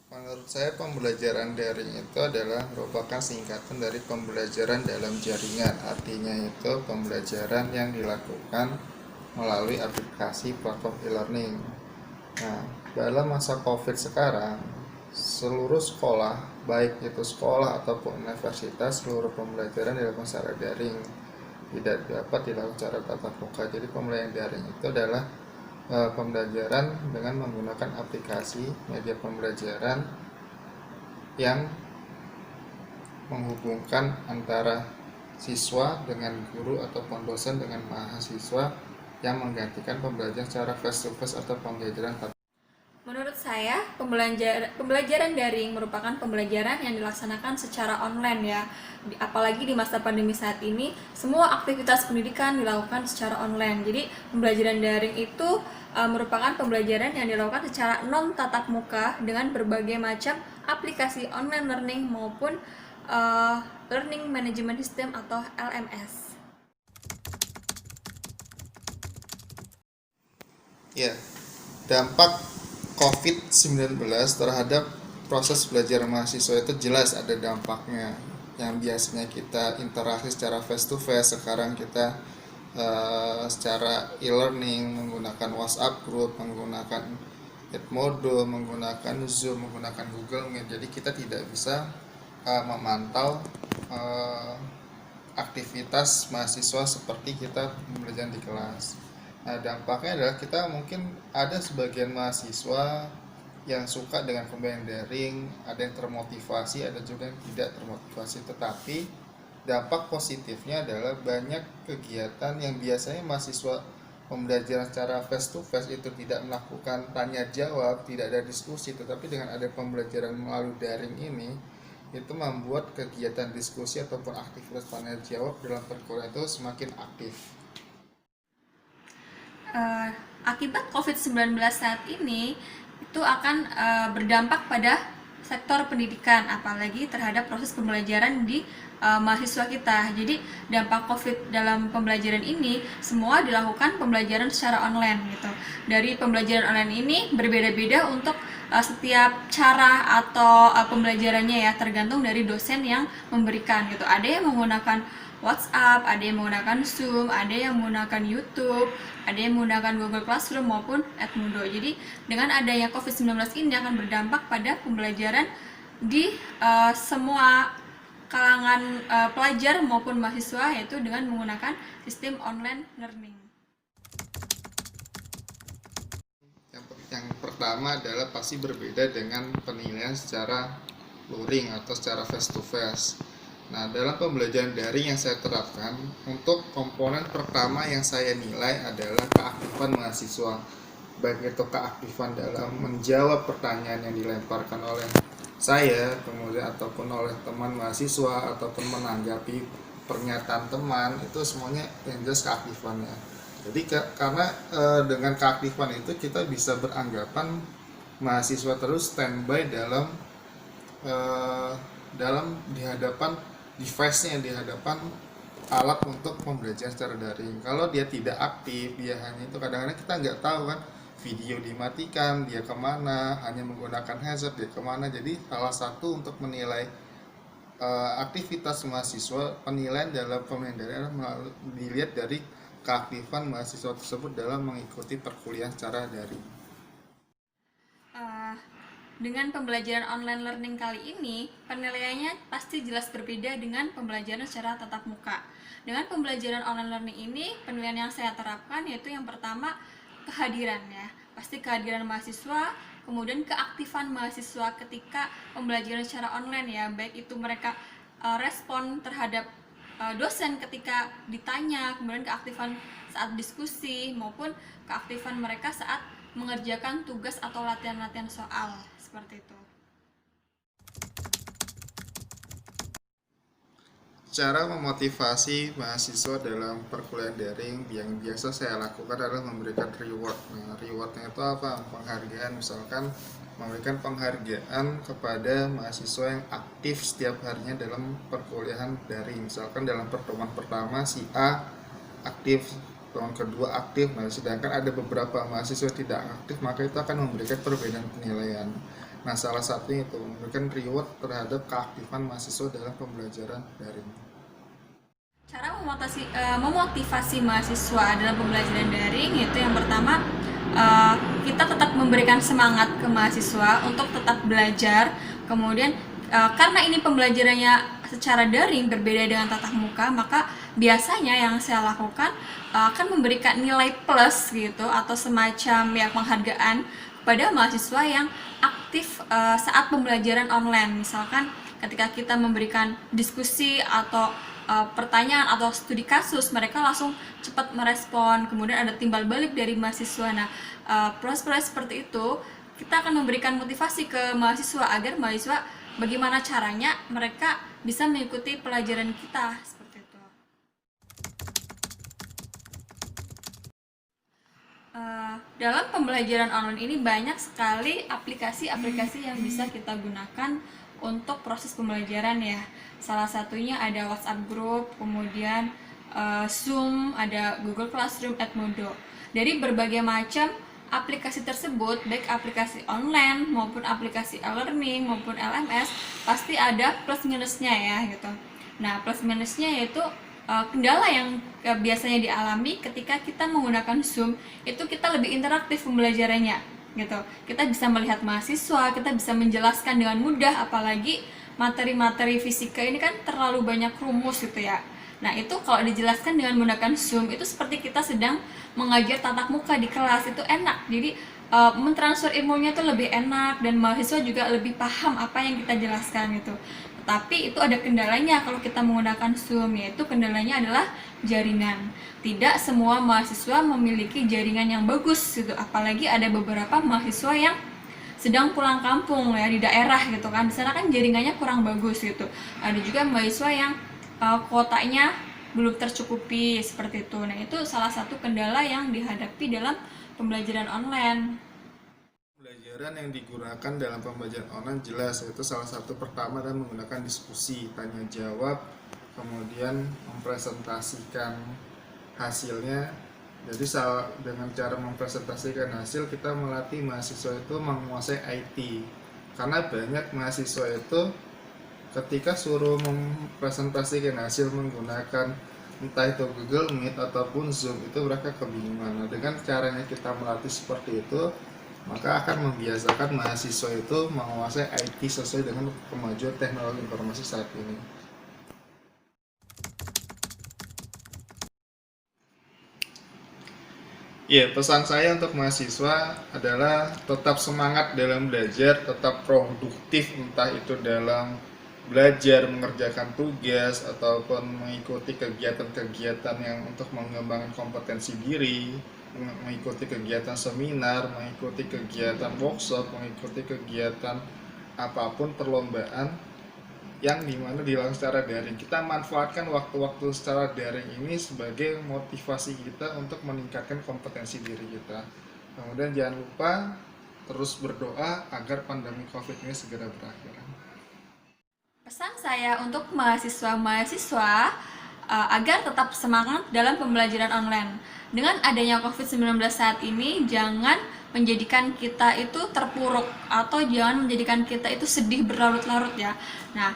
Menurut saya pembelajaran daring itu adalah merupakan singkatan dari pembelajaran dalam jaringan. Artinya itu pembelajaran yang dilakukan melalui aplikasi platform e-learning. Nah, dalam masa COVID sekarang, seluruh sekolah, baik itu sekolah ataupun universitas, seluruh pembelajaran dilakukan secara daring, tidak dapat dilakukan secara tatap muka. Jadi pembelajaran daring itu adalah pembelajaran dengan menggunakan aplikasi media pembelajaran yang menghubungkan antara siswa dengan guru ataupun dosen dengan mahasiswa yang menggantikan pembelajaran secara face to face atau pembelajaran tatap. Menurut saya, pembelajaran daring merupakan pembelajaran yang dilaksanakan secara online ya. Apalagi di masa pandemi saat ini, semua aktivitas pendidikan dilakukan secara online. Jadi, pembelajaran daring itu merupakan pembelajaran yang dilakukan secara non tatap muka dengan berbagai macam aplikasi online learning maupun learning management system atau LMS. Ya, dampak COVID-19 terhadap proses belajar mahasiswa itu jelas ada dampaknya. Yang biasanya kita interaksi secara face to face, sekarang kita secara e-learning menggunakan WhatsApp group, menggunakan Edmodo, menggunakan Zoom, menggunakan Google Meet. Jadi kita tidak bisa memantau aktivitas mahasiswa seperti kita belajar di kelas. Nah, dampaknya adalah kita mungkin ada sebagian mahasiswa yang suka dengan pembelajaran daring, ada yang termotivasi, ada juga yang tidak termotivasi. Tetapi dampak positifnya adalah banyak kegiatan yang biasanya mahasiswa pembelajaran secara face to face itu tidak melakukan tanya jawab, tidak ada diskusi, tetapi dengan ada pembelajaran melalui daring ini itu membuat kegiatan diskusi ataupun aktivitas tanya jawab dalam perkuliahan itu semakin aktif. Akibat COVID-19 saat ini itu akan berdampak pada sektor pendidikan, apalagi terhadap proses pembelajaran di mahasiswa kita. Jadi dampak COVID dalam pembelajaran ini semua dilakukan pembelajaran secara online gitu. Dari pembelajaran online ini berbeda-beda untuk setiap cara atau pembelajarannya ya, tergantung dari dosen yang memberikan gitu. Ada yang menggunakan WhatsApp, ada yang menggunakan Zoom, ada yang menggunakan YouTube, ada yang menggunakan Google Classroom maupun Edmodo. Jadi dengan adanya COVID-19 ini akan berdampak pada pembelajaran di semua kalangan pelajar maupun mahasiswa, yaitu dengan menggunakan sistem online learning. Yang pertama adalah pasti berbeda dengan penilaian secara luring atau secara face to face. Nah, dalam pembelajaran daring yang saya terapkan, untuk komponen pertama yang saya nilai adalah keaktifan mahasiswa. Baik itu keaktifan dalam menjawab pertanyaan yang dilemparkan oleh saya, kemudian ataupun oleh teman mahasiswa, ataupun menanggapi pernyataan teman, itu semuanya yang jelas keaktifannya. Jadi karena dengan keaktifan itu kita bisa beranggapan mahasiswa terus standby dalam di hadapan device-nya, di hadapan alat untuk pembelajaran secara daring. Kalau dia tidak aktif, dia hanya itu, kadang-kadang kita nggak tahu kan, video dimatikan, dia kemana, hanya menggunakan headset, dia kemana. Jadi salah satu untuk menilai aktivitas mahasiswa, penilaian dalam pembelajaran dilihat dari keaktifan mahasiswa tersebut dalam mengikuti perkuliahan secara daring. Dengan pembelajaran online learning kali ini, penilaiannya pasti jelas berbeda dengan pembelajaran secara tatap muka. Dengan pembelajaran online learning ini, penilaian yang saya terapkan yaitu yang pertama, kehadirannya. Pasti kehadiran mahasiswa, kemudian keaktifan mahasiswa ketika pembelajaran secara online ya, baik itu mereka respon terhadap dosen ketika ditanya, kemudian keaktifan saat diskusi maupun keaktifan mereka saat mengerjakan tugas atau latihan-latihan soal seperti itu. Cara memotivasi mahasiswa dalam perkuliahan daring yang biasa saya lakukan adalah memberikan reward. Nah, rewardnya itu apa? Penghargaan, misalkan memberikan penghargaan kepada mahasiswa yang aktif setiap harinya dalam perkuliahan daring. Misalkan dalam pertemuan pertama si A aktif, pertemuan kedua aktif, nah sedangkan ada beberapa mahasiswa tidak aktif, maka itu akan memberikan perbedaan penilaian. Nah, salah satunya itu memberikan reward terhadap keaktifan mahasiswa dalam pembelajaran daring. Cara memotivasi mahasiswa dalam pembelajaran daring itu yang pertama, kita tetap memberikan semangat ke mahasiswa untuk tetap belajar. Kemudian karena ini pembelajarannya secara daring berbeda dengan tatap muka, maka biasanya yang saya lakukan akan memberikan nilai plus gitu atau semacam ya penghargaan pada mahasiswa yang aktif saat pembelajaran online. Misalkan ketika kita memberikan diskusi atau pertanyaan atau studi kasus, mereka langsung cepat merespon, kemudian ada timbal balik dari mahasiswa. Nah, proses-proses seperti itu kita akan memberikan motivasi ke mahasiswa agar mahasiswa bagaimana caranya mereka bisa mengikuti pelajaran kita seperti itu. Dalam pembelajaran online ini banyak sekali aplikasi-aplikasi yang bisa kita gunakan untuk proses pembelajaran ya. Salah satunya ada WhatsApp Group, kemudian Zoom, ada Google Classroom, Edmodo. Dari berbagai macam aplikasi tersebut, baik aplikasi online maupun aplikasi e-learning maupun LMS, pasti ada plus minusnya ya gitu. Nah, plus minusnya yaitu kendala yang biasanya dialami ketika kita menggunakan Zoom, itu kita lebih interaktif pembelajarannya gitu. Kita bisa melihat mahasiswa, kita bisa menjelaskan dengan mudah, apalagi materi-materi fisika ini kan terlalu banyak rumus gitu ya. Nah, itu kalau dijelaskan dengan menggunakan Zoom itu seperti kita sedang mengajar tatap muka di kelas, itu enak. Jadi mentransfer ilmunya itu lebih enak dan mahasiswa juga lebih paham apa yang kita jelaskan gitu. Tapi itu ada kendalanya kalau kita menggunakan Zoom, yaitu kendalanya adalah jaringan. Tidak semua mahasiswa memiliki jaringan yang bagus gitu, apalagi ada beberapa mahasiswa yang sedang pulang kampung ya di daerah gitu kan. Di sana kan jaringannya kurang bagus gitu. Ada juga mahasiswa yang kuotanya belum tercukupi seperti itu. Nah, itu salah satu kendala yang dihadapi dalam pembelajaran online. Pembelajaran yang digunakan dalam pembelajaran online jelas, yaitu salah satu pertama adalah menggunakan diskusi, tanya jawab, kemudian mempresentasikan hasilnya. Jadi dengan cara mempresentasikan hasil, kita melatih mahasiswa itu menguasai IT. Karena banyak mahasiswa itu ketika suruh mempresentasikan hasil menggunakan entah itu Google Meet ataupun Zoom, itu mereka kebingungan. Nah, dengan caranya kita melatih seperti itu, maka akan membiasakan mahasiswa itu menguasai IT sesuai dengan kemajuan teknologi informasi saat ini. Ya, pesan saya untuk mahasiswa adalah tetap semangat dalam belajar, tetap produktif, entah itu dalam belajar, mengerjakan tugas, ataupun mengikuti kegiatan-kegiatan yang untuk mengembangkan kompetensi diri, mengikuti kegiatan seminar, mengikuti kegiatan workshop, mengikuti kegiatan apapun perlombaan yang dimana dilakukan secara daring. Kita manfaatkan waktu-waktu secara daring ini sebagai motivasi kita untuk meningkatkan kompetensi diri kita. Kemudian jangan lupa terus berdoa agar pandemi COVID ini segera berakhir. Pesan saya untuk mahasiswa-mahasiswa agar tetap semangat dalam pembelajaran online. Dengan adanya COVID-19 saat ini, jangan menjadikan kita itu terpuruk atau jangan menjadikan kita itu sedih berlarut-larut ya. Nah,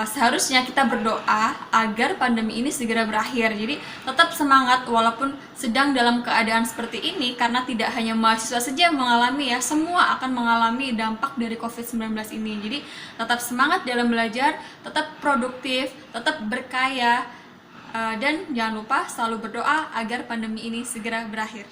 seharusnya kita berdoa agar pandemi ini segera berakhir. Jadi tetap semangat walaupun sedang dalam keadaan seperti ini, karena tidak hanya mahasiswa saja yang mengalami ya, semua akan mengalami dampak dari COVID-19 ini. Jadi tetap semangat dalam belajar, tetap produktif, tetap berkaya, dan jangan lupa selalu berdoa agar pandemi ini segera berakhir.